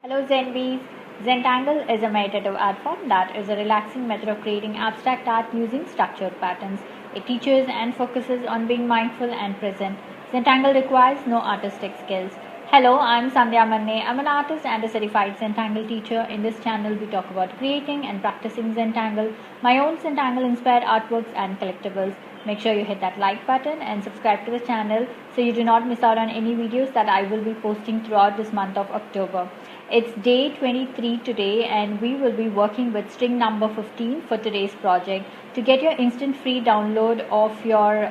Hello Zenbees. Zentangle is a meditative art form that is a relaxing method of creating abstract art using structured patterns. It teaches and focuses on being mindful and present. Zentangle requires no artistic skills. Hello, I'm Sandhya Manne. I'm an artist and a certified Zentangle teacher. In this channel, we talk about creating and practicing Zentangle, my own Zentangle inspired artworks and collectibles. Make sure you hit that like button and subscribe to the channel so you do not miss out on any videos that I will be posting throughout this month of October. It's day 23 today and we will be working with string number 15 for today's project. To get your instant free download of your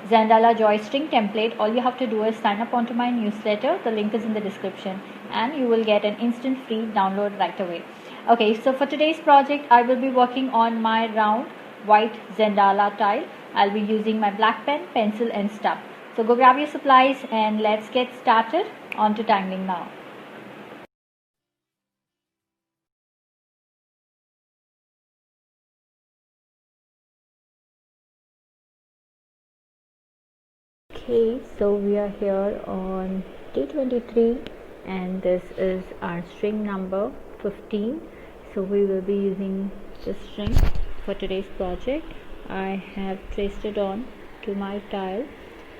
Zendala Joy string template, all you have to do is sign up onto my newsletter. The link is in the description and you will get an instant free download right away. Okay, so for today's project, I will be working on my round white Zendala tile. I'll be using my black pen, pencil and stub. So go grab your supplies and let's get started on to tangling now. Okay, so we are here on day 23 and this is our string number 15. So we will be using this string for today's project. I have traced it on to my tile.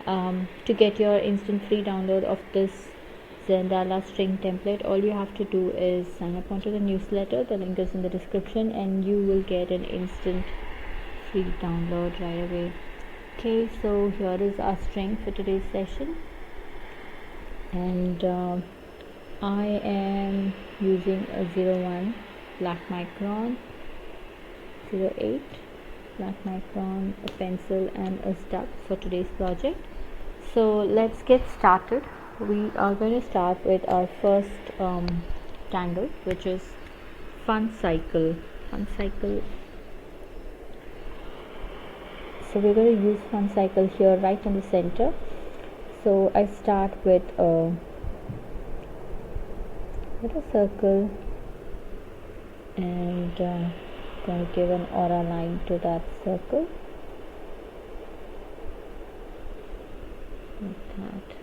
To get your instant free download of this Zendala string template, all you have to do is sign up onto the newsletter. The link is in the description and you will get an instant free download right away. Okay, so here is our string for today's session and I am using a 01 black micron, 08 black micron, a pencil and a stub for today's project. So let's get started. We are going to start with our first tangle, which is Funcycle. So we're going to use Funcycle here right in the center. So I start with a little circle and going to give an aura line to that circle like that.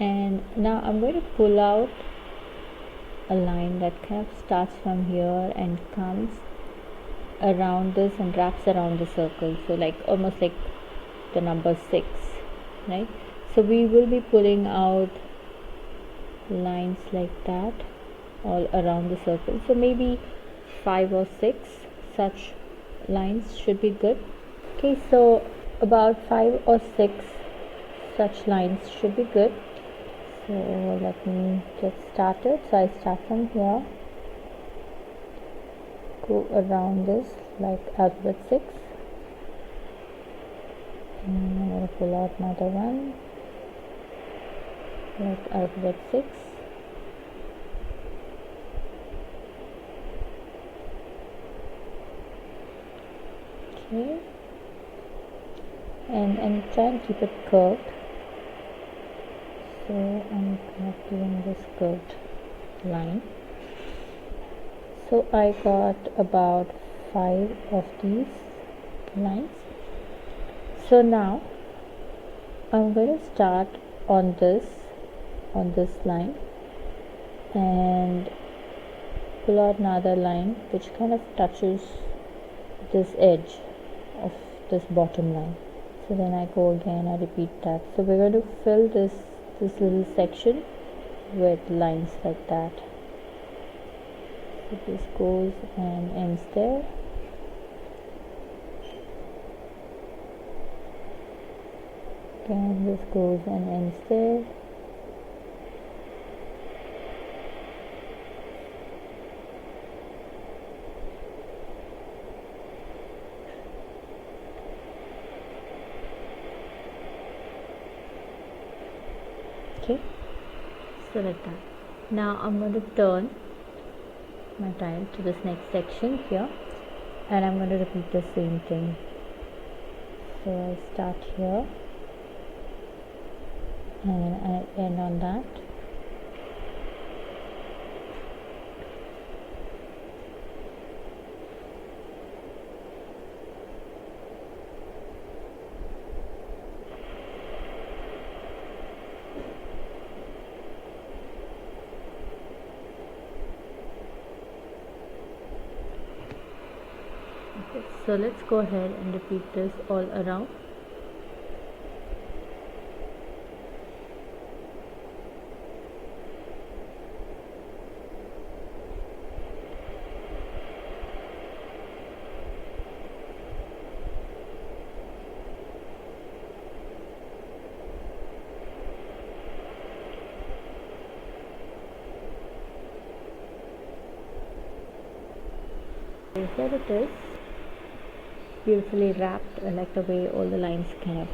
And now I'm going to pull out a line that kind of starts from here and comes around this and wraps around the circle, so like almost like the number 6, right? So we will be pulling out lines like that all around the circle, so maybe 5 or 6 such lines should be good. Okay, so about 5 or 6 such lines should be good. So let me get started. So I start from here, go around this like alphabet 6 and I'm going to pull out another one like alphabet 6. Okay, and I'm trying to keep it curved, so I'm kind of doing this curved line. So I got about 5 of these lines. So now I'm going to start on this line and pull out another line which kind of touches this edge of this bottom line. So then I go again, I repeat that. So we're going to fill this little section with lines like that. So this goes and ends there. Again, this goes and ends there. Okay, so like that. Now I'm going to turn my tile to this next section here and I'm going to repeat the same thing. So I start here and I end on that. So let's go ahead and repeat this all around. Here it is, beautifully wrapped. I like the way all the lines kind of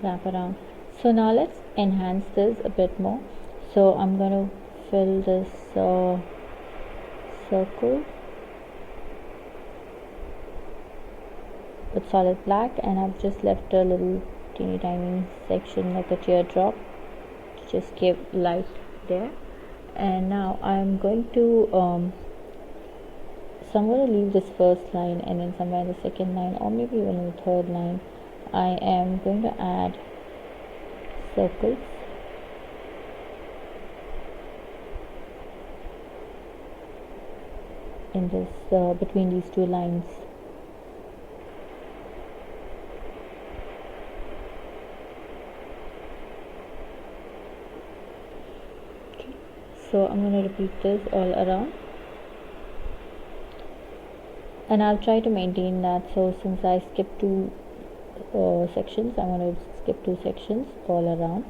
wrap around. So now let's enhance this a bit more. So I'm going to fill this circle with solid black, and I've just left a little teeny tiny section like a teardrop to just give light there. And now I'm going to so I'm going to leave this first line, and then somewhere in the second line, or maybe even in the third line, I am going to add circles. In this between these two lines. Okay. So I'm going to repeat this all around. And I'll try to maintain that. So since I skipped two sections, I'm going to skip two sections all around.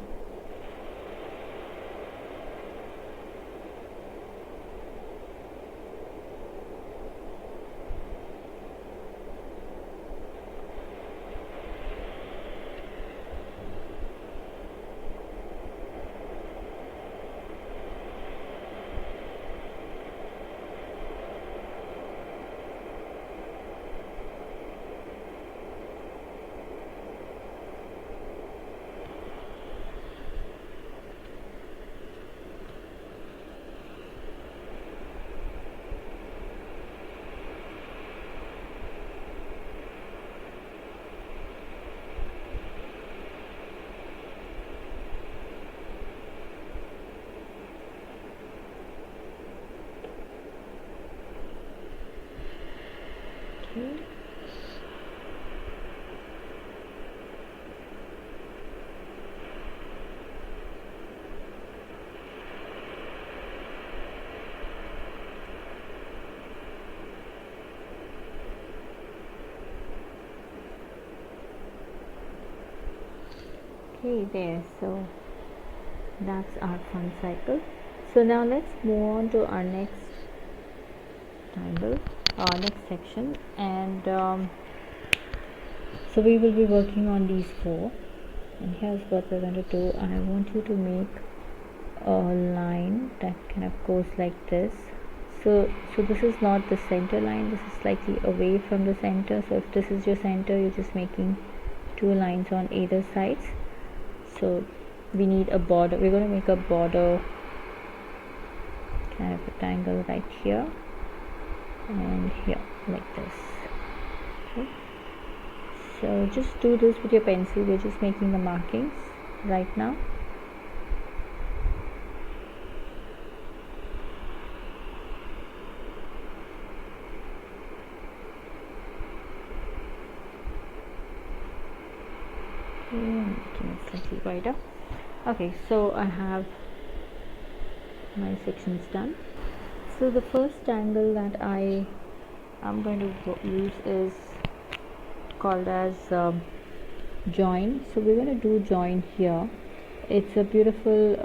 Okay, there, so that's our Funcycle. So now let's move on to our next tangle, our next section, and so we will be working on these four. And here's what we're going to do. I want you to make a line that kind of goes like this. So this is not the center line, this is slightly away from the center. So if this is your center, you're just making two lines on either sides. So we need a border. We're going to make a border kind of a tangle right here and here, like this. Okay, so just do this with your pencil. We're just making the markings right now. Making it slightly wider. Okay, so I have my sections done. So the first tangle that I am going to use is called as join. So we're going to do join here. It's a beautiful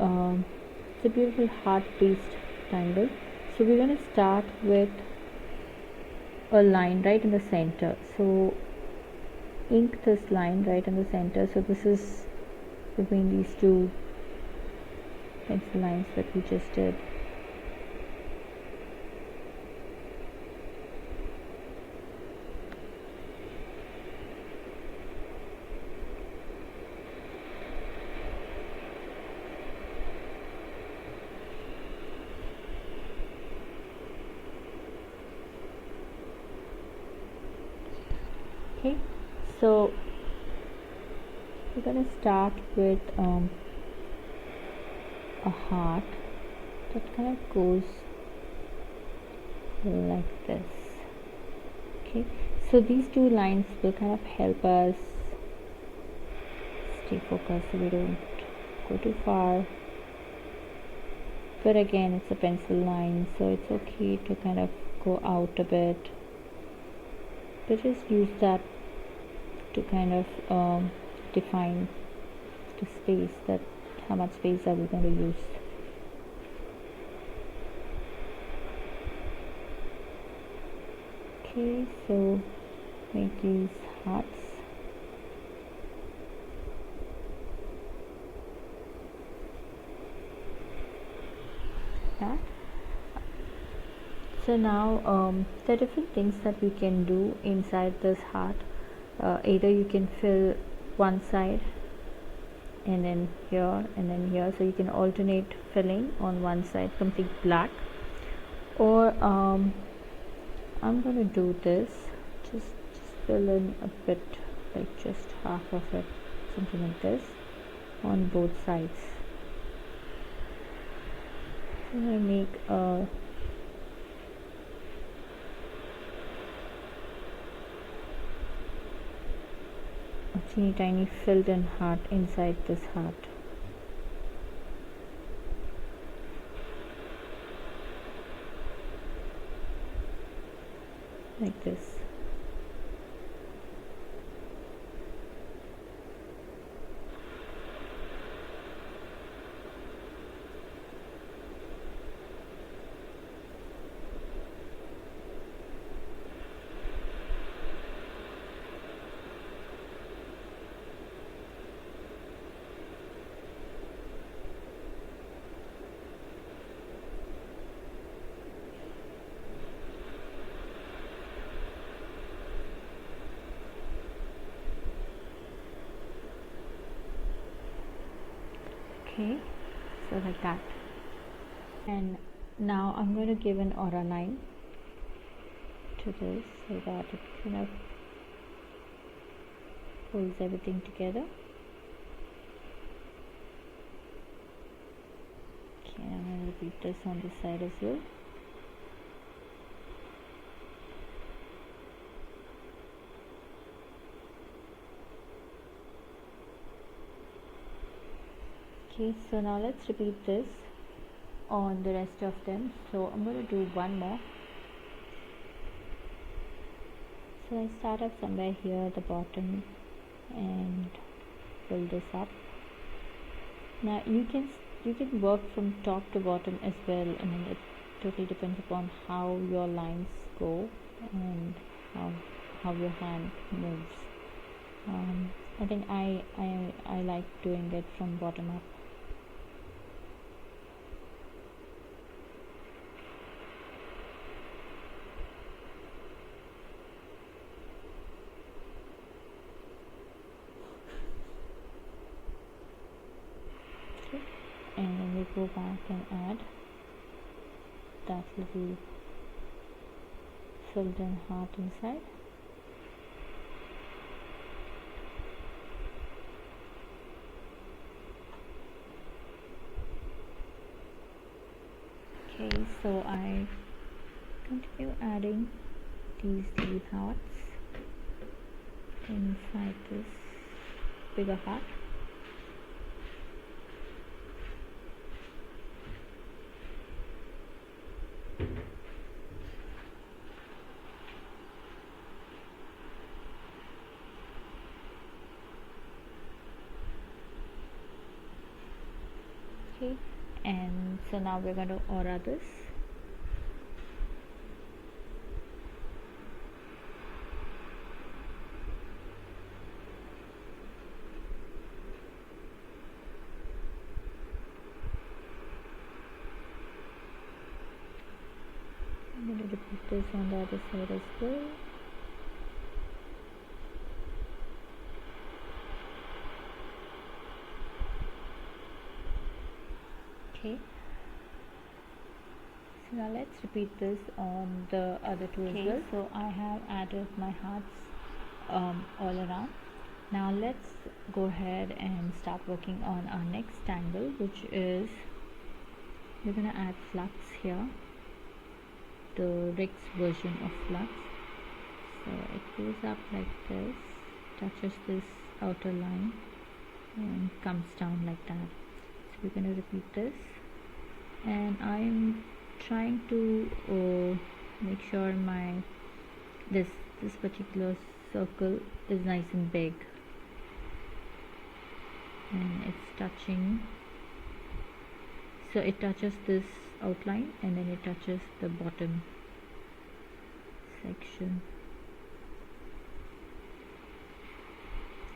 heart-based tangle. So we're going to start with a line right in the center. So ink this line right in the center. So this is between these two pencil lines that we just did. Okay, so we're going to start with a heart that kind of goes like this. Okay, So these two lines will kind of help us stay focused so we don't go too far. But again, it's a pencil line, so it's okay to kind of go out a bit. But just use that to kind of define the space, that how much space are we going to use. Okay, so make these hearts. That. So now there are different things that we can do inside this heart. Either you can fill one side and then here, so you can alternate filling on one side complete black, or I'm gonna do this, just fill in a bit, like just half of it, something like this, on both sides. I'm gonna make a teeny tiny filled in heart inside this heart. Like this. Okay, so like that. And now I'm going to give an aura line to this so that it kind of holds everything together. Okay, I'm going to repeat this on this side as well. Okay, so now let's repeat this on the rest of them. So I'm going to do one more. So I start up somewhere here at the bottom and fill this up. Now you can work from top to bottom as well. I mean, it totally depends upon how your lines go and how your hand moves. I think I like doing it from bottom up. And then we go back and add that little filled in heart inside. Okay, so I continue adding these leaf hearts inside this bigger heart. Okay, and so now we're going to aura this. I'm going to repeat this on the other side as well. Okay, so now let's repeat this on the other two as well. So I have added my hearts all around. Now let's go ahead and start working on our next tangle, which is we're gonna add Flux here, the Rex version of Flux. So it goes up like this, touches this outer line and comes down like that. So we're going to repeat this, and I'm trying to make sure my this particular circle is nice and big, and it's touching, so it touches this outline and then it touches the bottom section.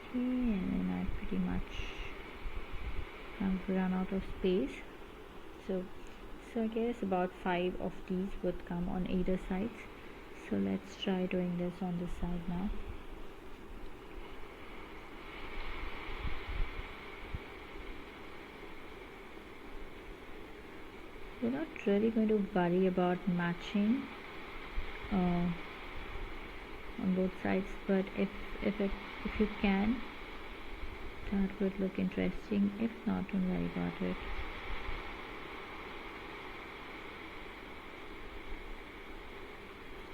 Okay, and then I pretty much have run out of space, so I guess about 5 of these would come on either sides. So let's try doing this on this side now. We're not really going to worry about matching on both sides, but if you can, that would look interesting. If not, don't worry about it.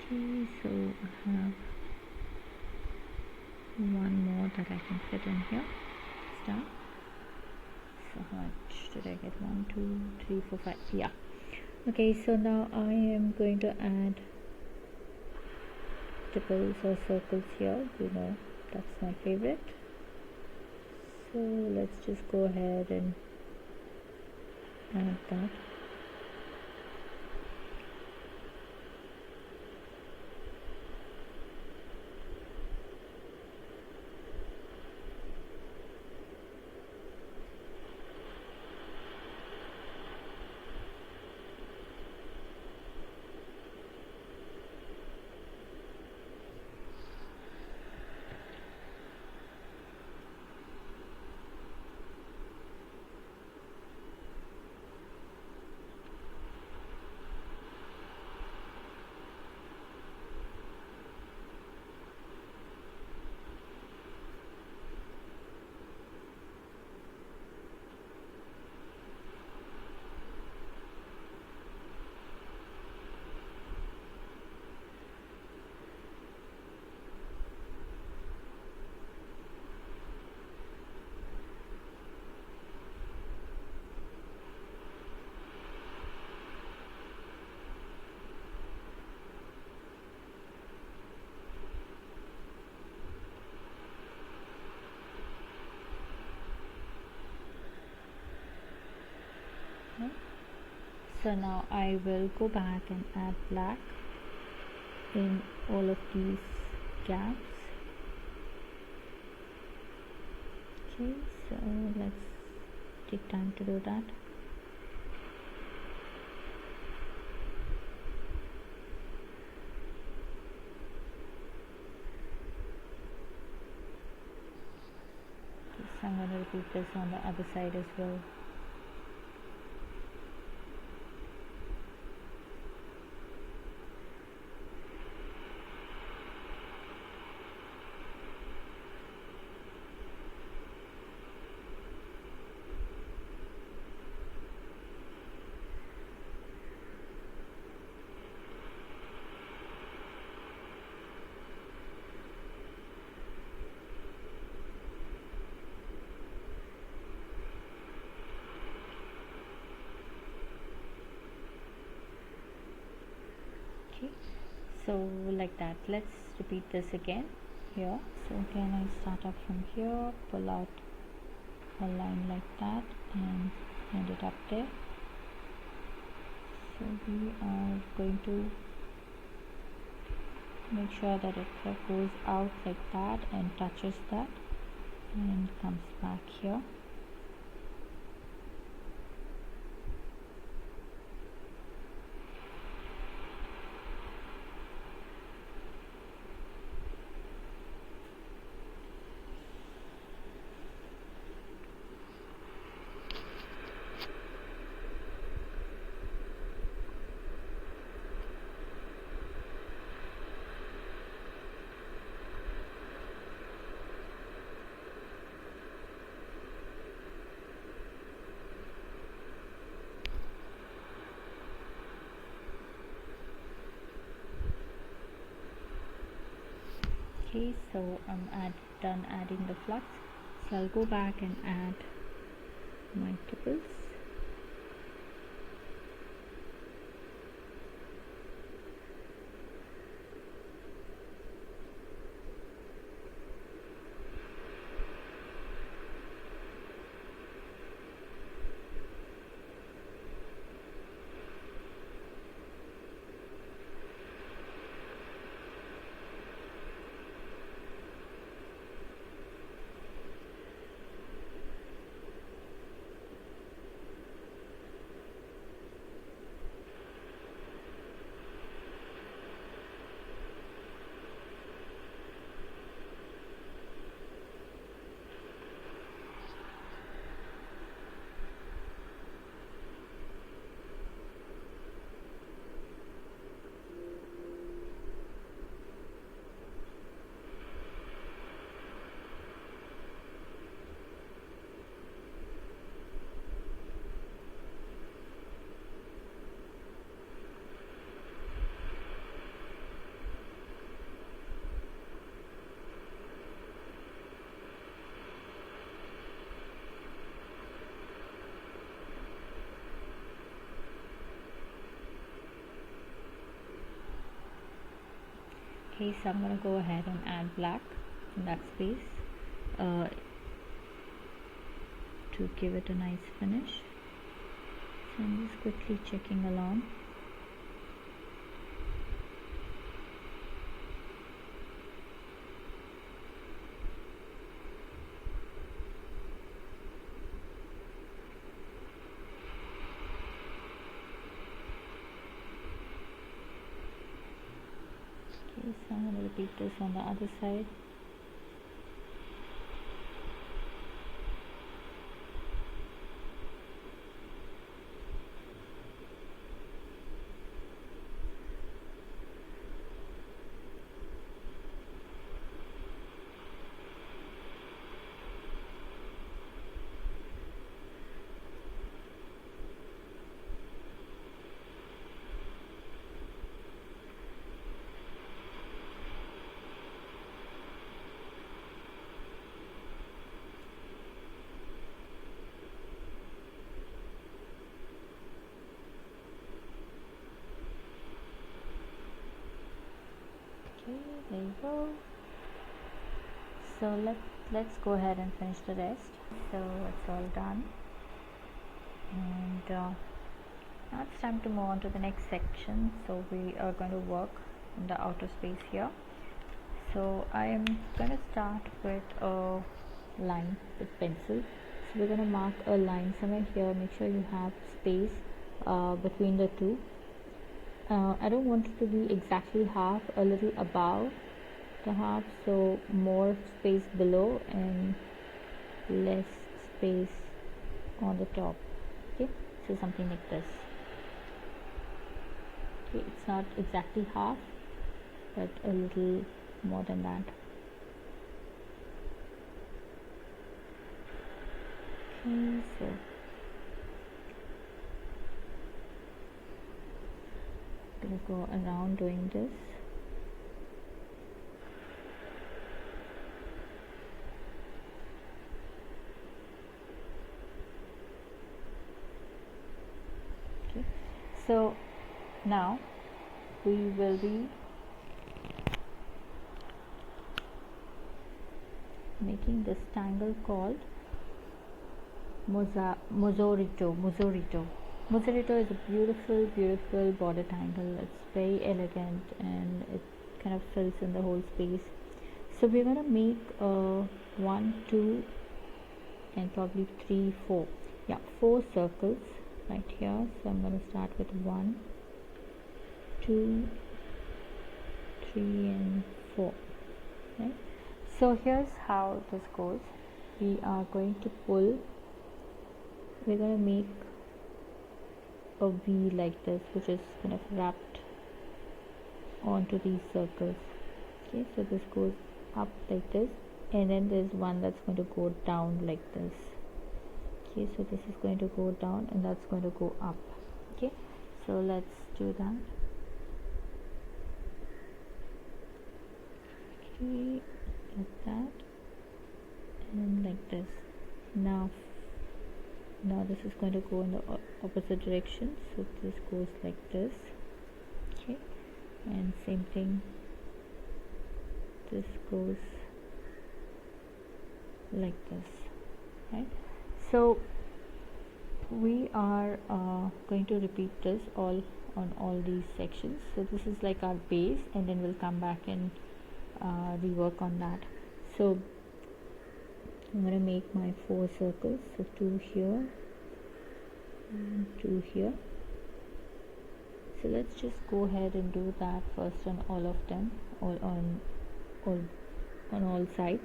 Okay, so I have one more that I can fit in here. Start. So how much did I get? 1, 2, 3, 4, 5. Yeah. Okay, so now I am going to add ripples or circles here. You know, that's my favorite. So let's just go ahead and add that. So now I will go back and add black in all of these gaps. Okay, so let's take time to do that. Okay, so I'm going to repeat this on the other side as well. Okay, so like that. Let's repeat this again here. So again, I start up from here, pull out a line like that and end it up there. So we are going to make sure that it goes out like that and touches that and comes back here. Okay, so I'm done adding the flux, so I'll go back and add my tipples. Okay, so I'm going to go ahead and add black in that space to give it a nice finish. So I'm just quickly checking along. Okay, so I'm going to repeat this on the other side. Okay, there you go. So let's go ahead and finish the rest. So it's all done, and now it's time to move on to the next section. So we are going to work in the outer space here. So I am going to start with a line with pencil. So we're going to mark a line somewhere here. Make sure you have space between the two. I don't want it to be exactly half, a little above the half, so more space below and less space on the top. Okay, so something like this. Okay, it's not exactly half, but a little more than that. Okay, so I'm going to go around doing this. Okay, so now we will be making this tangle called Mozoroto. Mozoroto is a beautiful border tangle. It's very elegant and it kind of fills in the whole space. So we're going to make 1, 2 and probably 3, 4. Yeah, 4 circles right here. So I'm going to start with 1, 2, 3 and 4. Right? So here's how this goes. We are going to pull. We're going to make a V like this, which is kind of wrapped onto these circles. Okay, so this goes up like this, and then there's one that's going to go down like this. Okay, so this is going to go down and that's going to go up. Okay, so let's do that. Okay, like that, and like this. Now this is going to go in the opposite direction, so this goes like this. Okay, and same thing, this goes like this, right? So we are going to repeat this all on all these sections. So this is like our base, and then we'll come back and rework on that. So I'm going to make my 4 circles, so 2 here and 2 here. So let's just go ahead and do that first on all of them, or on all sides.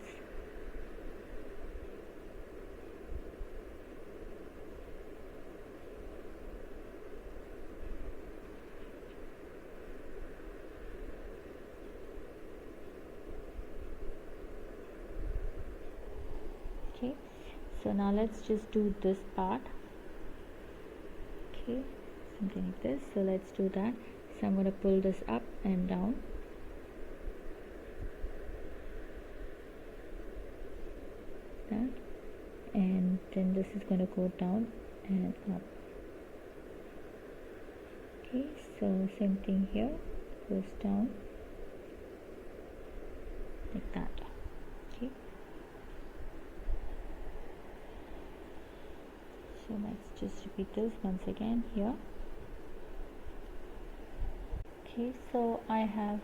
Okay, so now let's just do this part. Okay, something like this. So let's do that. So I'm going to pull this up and down. That, and then this is going to go down and up. Okay, so same thing here, goes down like that. Okay, so let's just repeat this once again here. Okay, so I have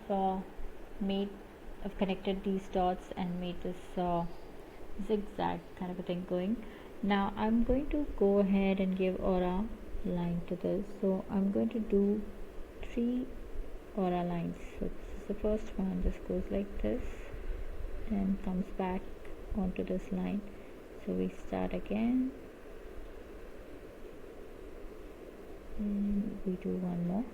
I've connected these dots and made this zigzag kind of a thing going. Now I'm going to go ahead and give aura line to this. So I'm going to do 3 aura lines. So this is the first one. This goes like this and comes back onto this line. So we start again and we do one more.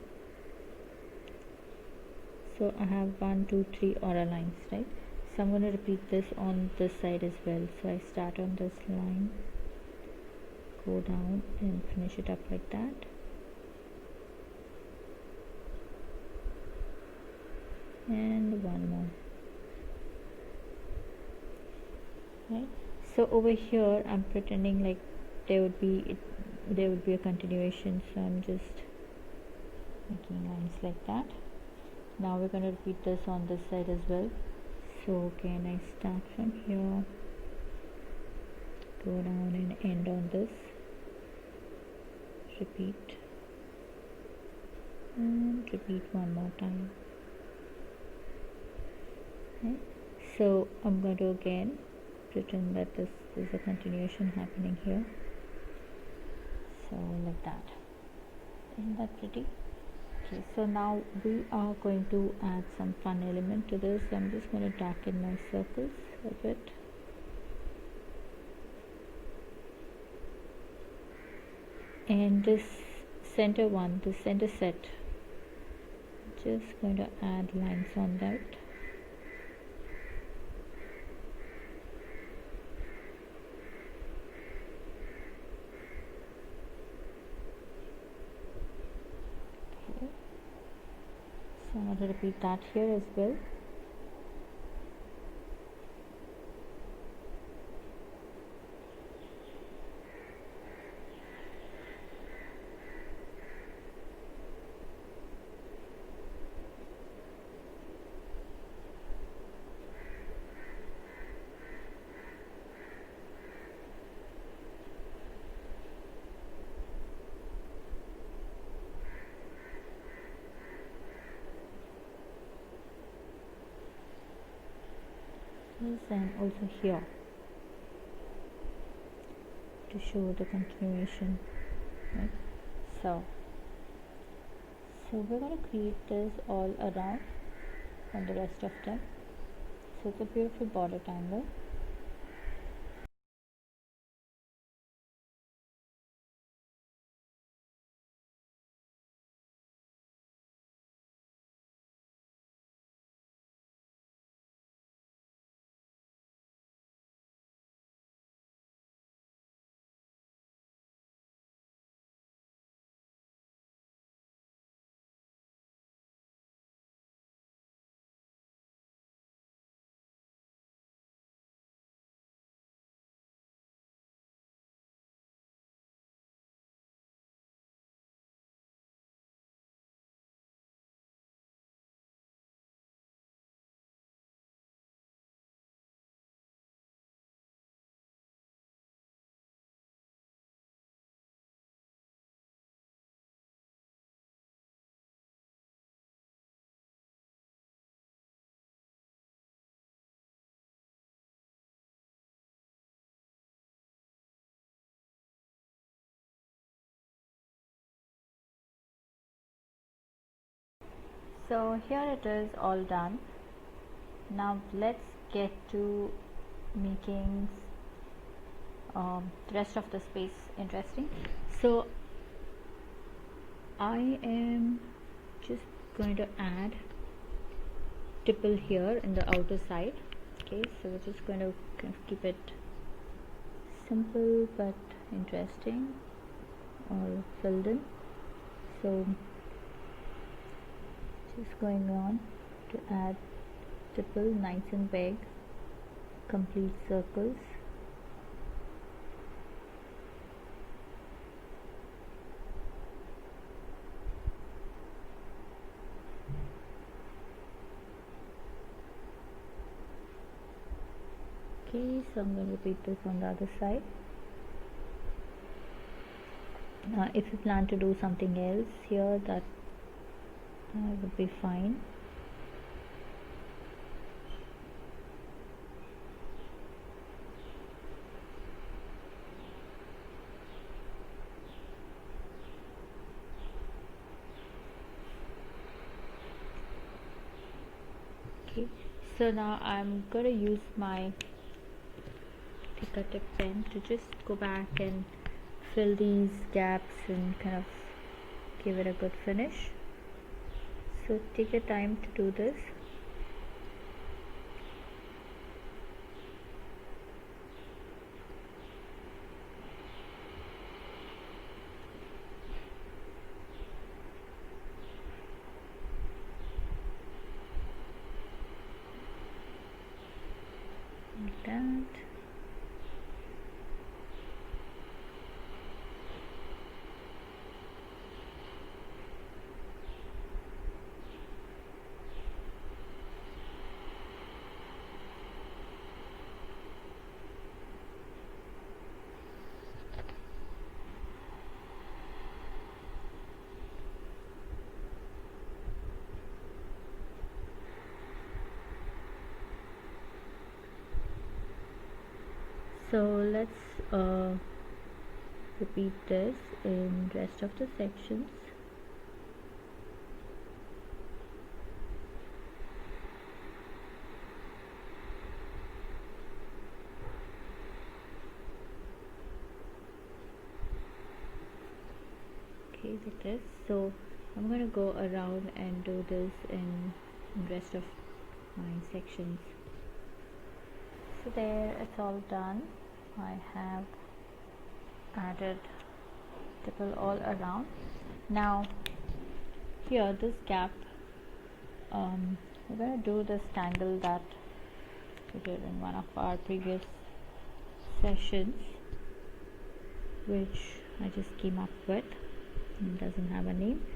So I have 1 2 3 aura lines, right? So I'm going to repeat this on this side as well. So I start on this line, go down and finish it up like that. And one more. Right? So over here I'm pretending like there would be a continuation, so I'm just making lines like that. Now we're going to repeat this on this side as well. So again I start from here, go down and end on this, repeat and repeat one more time. Okay. So I'm going to again pretend that this is a continuation happening here. So like that. Isn't that pretty? Okay, so now we are going to add some fun element to this. I'm just going to darken my circles a bit. And this center one, the center set, just going to add lines on that. Okay. So I'm going to repeat that here as well. And also here to show the continuation, right? So we're going to create this all around on the rest of them. So it's a beautiful border tangle. So here it is all done. Now let's get to making the rest of the space interesting. So I am just going to add tipple here in the outer side. Okay, so we're just going to kind of keep it simple but interesting, or filled in. So just going on to add tipple nice and big, complete circles. Okay, so I'm going to repeat this on the other side. If you plan to do something else here, that would be fine. Okay, so now I'm going to use my thicker tip pen to just go back and fill these gaps and kind of give it a good finish. So take your time to do this. Like that. So let's repeat this in rest of the sections. Okay, like this. So I'm going to go around and do this in rest of my sections. So there, it's all done. I have added tipple all around. Now here, this gap, we're going to do this tangle that we did in one of our previous sessions, which I just came up with. It doesn't have a name.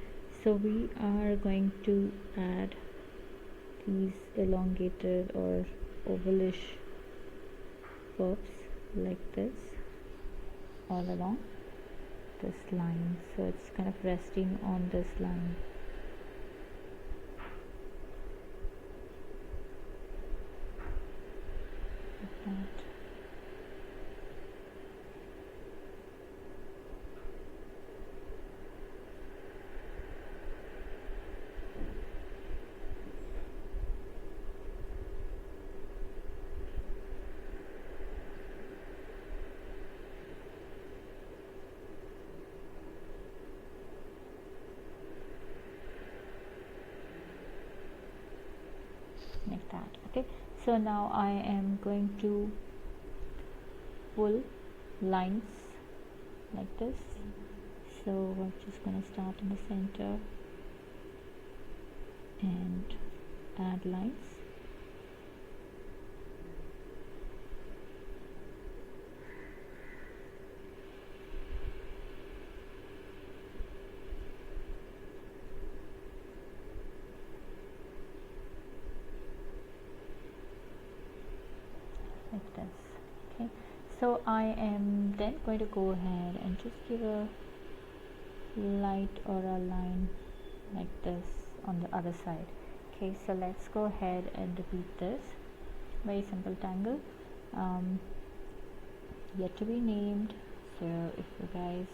So we are going to add these elongated or ovalish curves like this all along this line. So it's kind of resting on this line. Like that. Like that. Okay, so now I am going to pull lines like this. So I'm just going to start in the center and add lines. Like this. Okay, so I am then going to go ahead and just give a light or a line like this on the other side. Okay, so let's go ahead and repeat this. Very simple tangle, yet to be named. So if you guys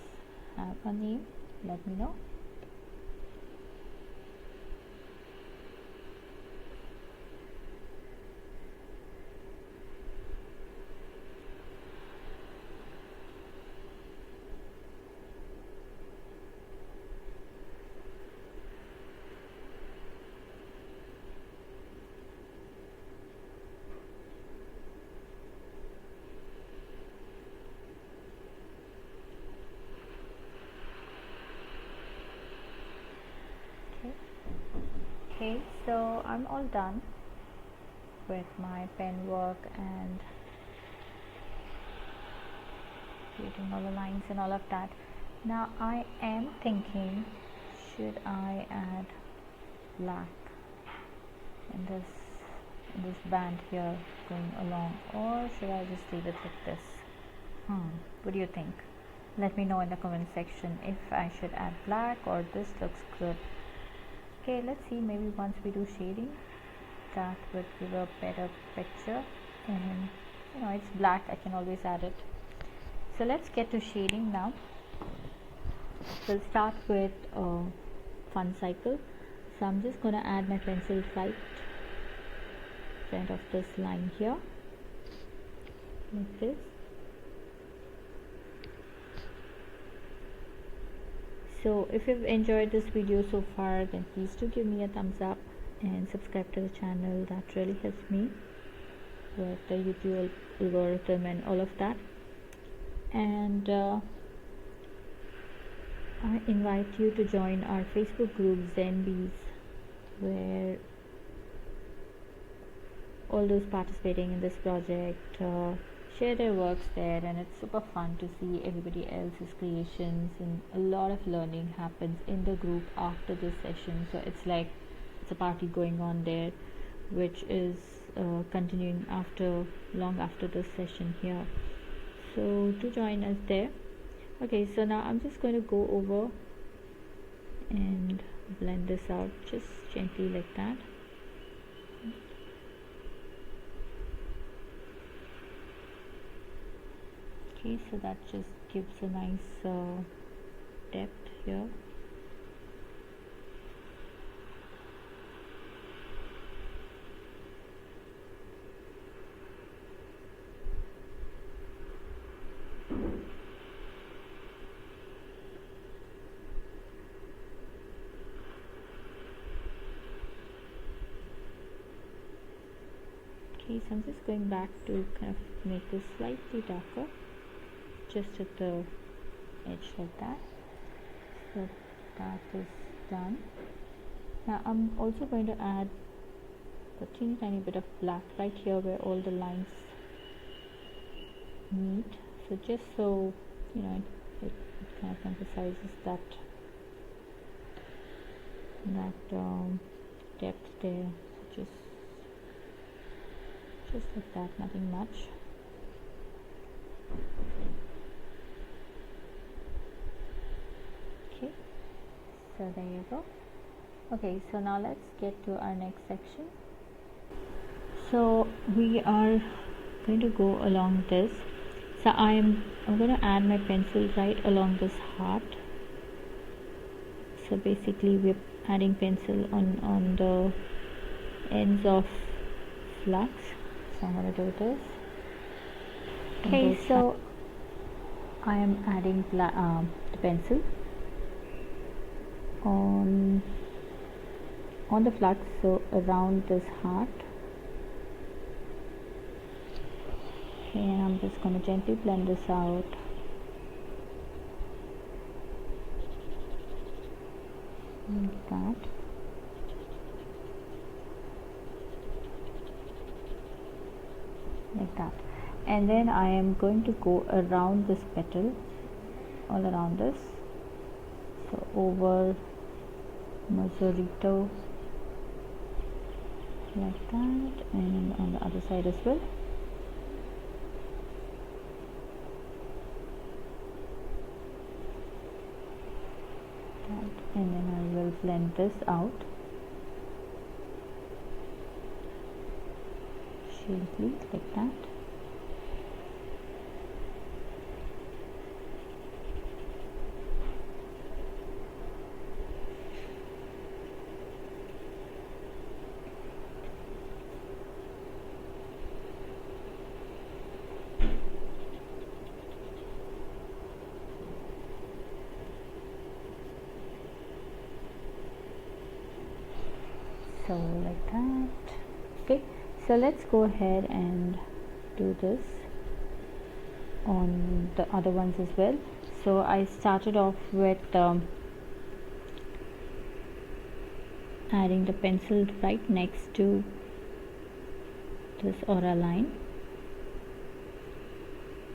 have a name, let me know. Okay, so I'm all done with my pen work and creating all the lines and all of that. Now I am thinking, should I add black in this band here going along, or should I just leave it like this? What do you think? Let me know in the comment section if I should add black or this looks good. Okay, let's see, maybe once we do shading, that would give a better picture. And it's black, I can always add it. So let's get to shading now. We'll start with Funcycle. So I'm just going to add my pencil right in front of this line here, like this. So if you've enjoyed this video so far, then please do give me a thumbs up and subscribe to the channel. That really helps me with the YouTube algorithm and all of that. And I invite you to join our Facebook group Zenbees, where all those participating in this project share their works there, and it's super fun to see everybody else's creations, and a lot of learning happens in the group after this session. So it's like it's a party going on there, which is continuing long after this session here. So do join us there. Okay, so now I'm just going to go over and blend this out just gently like that. Okay, so that just gives a nice depth here. Okay, so I'm just going back to kind of make this slightly darker, just at the edge like that. So that is done. Now I'm also going to add a teeny tiny bit of black right here where all the lines meet. So just so it kind of emphasizes that depth there. So just like that, nothing much. Okay, so there you go. Okay, so now let's get to our next section. So we are going to go along this. So I'm going to add my pencil right along this heart. So basically we're adding pencil on the ends of Flux. So I'm going to do this. Okay, so I am adding the pencil on the Flux, so around this heart. Okay, and I'm just going to gently blend this out. Like that. Like that. And then I am going to go around this petal, all around this. So over Mozoroto, like that, and on the other side as well. And then I will blend this out gently like that. So like that. Okay, so let's go ahead and do this on the other ones as well. So I started off with adding the pencil right next to this aura line,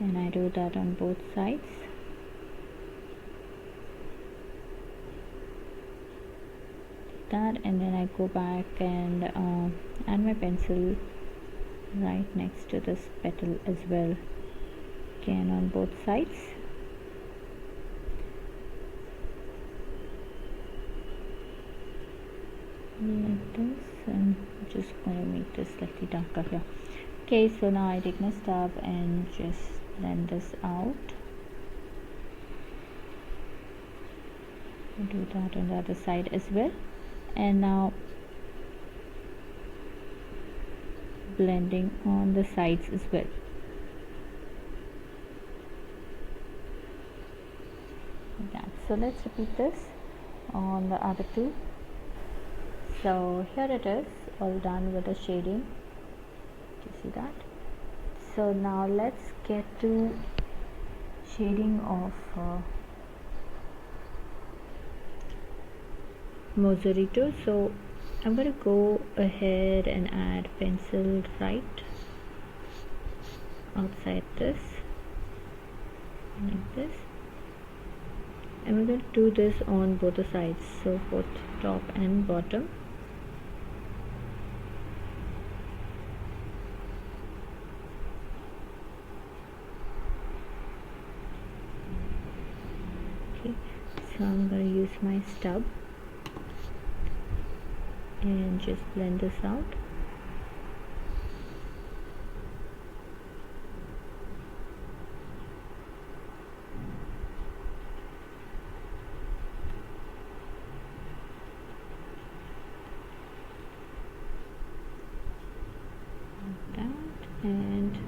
and I do that on both sides. That, and then I go back and add my pencil right next to this petal as well, again on both sides. Like this, and I'm just going to make this slightly darker here. Okay, so now I take my stub and just blend this out. I'll do that on the other side as well, and now blending on the sides as well. Like that. So let's repeat this on the other two. So here it is, all done with the shading. Do you see that? So now let's get to shading of Mozoroto. So I'm going to go ahead and add pencil right outside this, like this, and we're going to do this on both the sides, so both top and bottom. Okay, so I'm going to use my stub and just blend this out. Like that,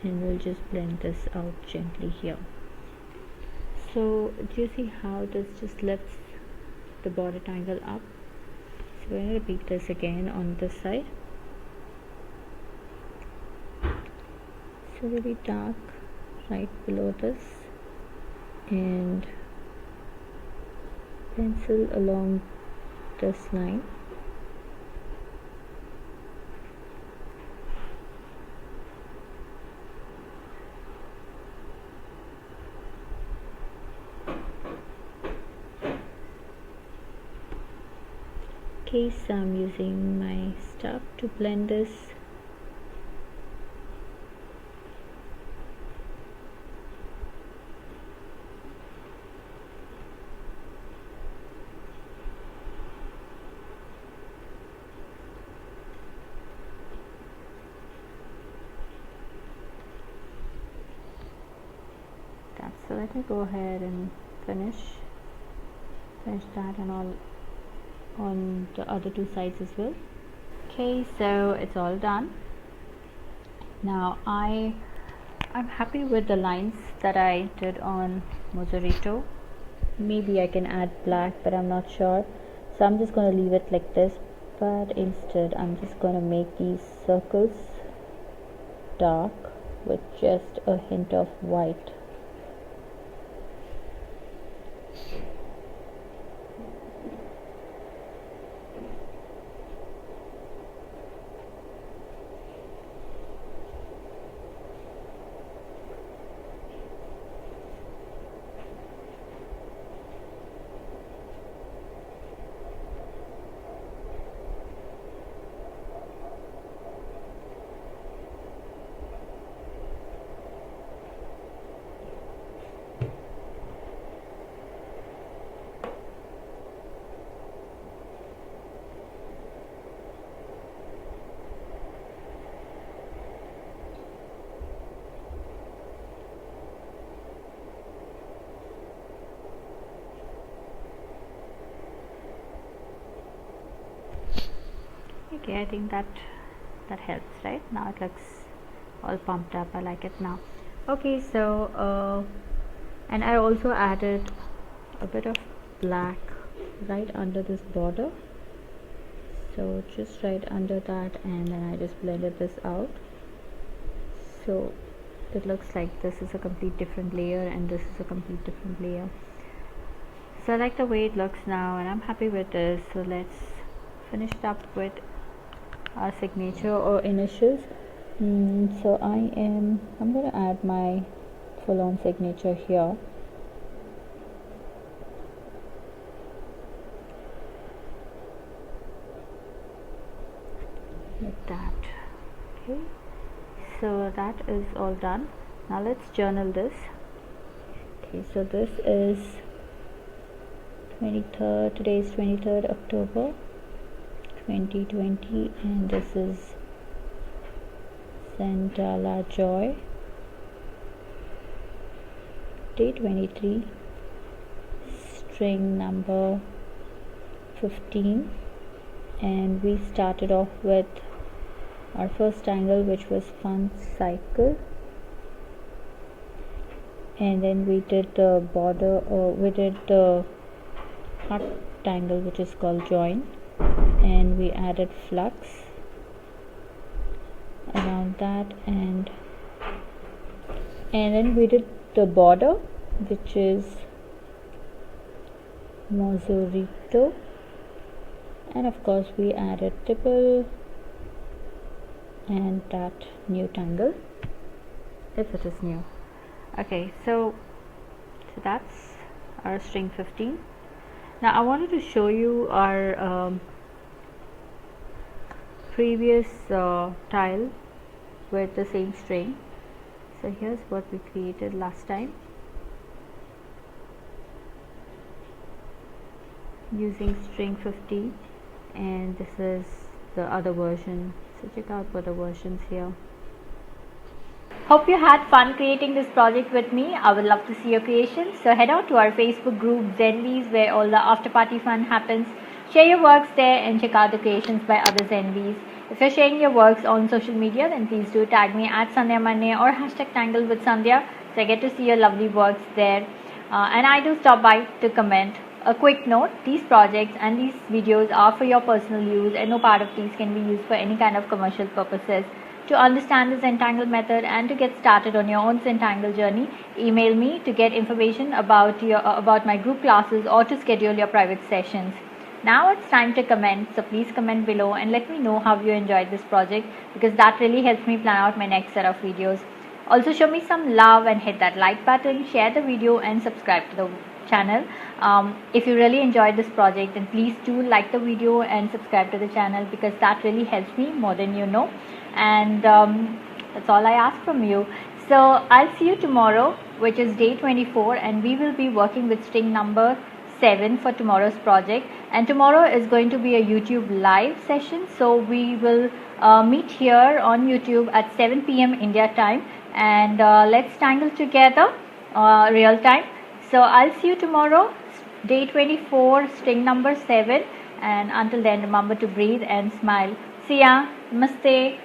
and we'll just blend this out gently here. So do you see how this just lifts the border tangle up? So we're going to repeat this again on this side. So really dark right below this, and pencil along this line. Okay, so I'm using my stub to blend this. So let me go ahead and finish that and all on the other two sides as well. Okay, so it's all done. Now I'm happy with the lines that I did on Mozoroto. Maybe I can add black, but I'm not sure, so I'm just going to leave it like this, but instead I'm just going to make these circles dark with just a hint of white. Okay, I think that helps, right? Now it looks all pumped up. I like it now. Okay, so and I also added a bit of black right under this border, so just right under that, and then I just blended this out, so it looks like this is a complete different layer and this is a complete different layer. So I like the way it looks now, and I'm happy with this. So let's finish it up with our signature or initials. So I'm going to add my full-on signature here. Like that. Okay, so that is all done. Now let's journal this. Okay, so this is 23rd, today is 23rd October 2020, and this is Zendala Joy, day 23, string number 15, and we started off with our first tangle, which was Funcycle, and then we did the border, we did the heart tangle, which is called join, and we added flux around that, and then we did the border, which is Mozoroto, and of course we added tipple and that new tangle, if it is new. Okay, so that's our string 15. Now I wanted to show you our previous tile with the same string. So here's what we created last time using string 15, and this is the other version. So check out for the versions here. Hope you had fun creating this project with me. I would love to see your creations. So head out to our Facebook group Zenvies, where all the after party fun happens. Share your works there and check out the creations by other Zenvies. If you're sharing your works on social media, then please do tag me at Sandhya Manne or #Tangle with Sandhya, so I get to see your lovely works there. And I do stop by to comment. A quick note, these projects and these videos are for your personal use, and no part of these can be used for any kind of commercial purposes. To understand the Zentangle method and to get started on your own Zentangle journey, email me to get information about my group classes or to schedule your private sessions. Now it's time to comment, so please comment below and let me know how you enjoyed this project, because that really helps me plan out my next set of videos. Also show me some love and hit that like button, share the video and subscribe to the channel. If you really enjoyed this project, then please do like the video and subscribe to the channel, because that really helps me more than you know. And that's all I ask from you. So I'll see you tomorrow, which is day 24, and we will be working with string number 7 for tomorrow's project. And tomorrow is going to be a YouTube live session, so we will meet here on YouTube at 7 p.m. India time, and let's tangle together real time. So I'll see you tomorrow, day 24, string number 7, and until then remember to breathe and smile. See ya. Namaste.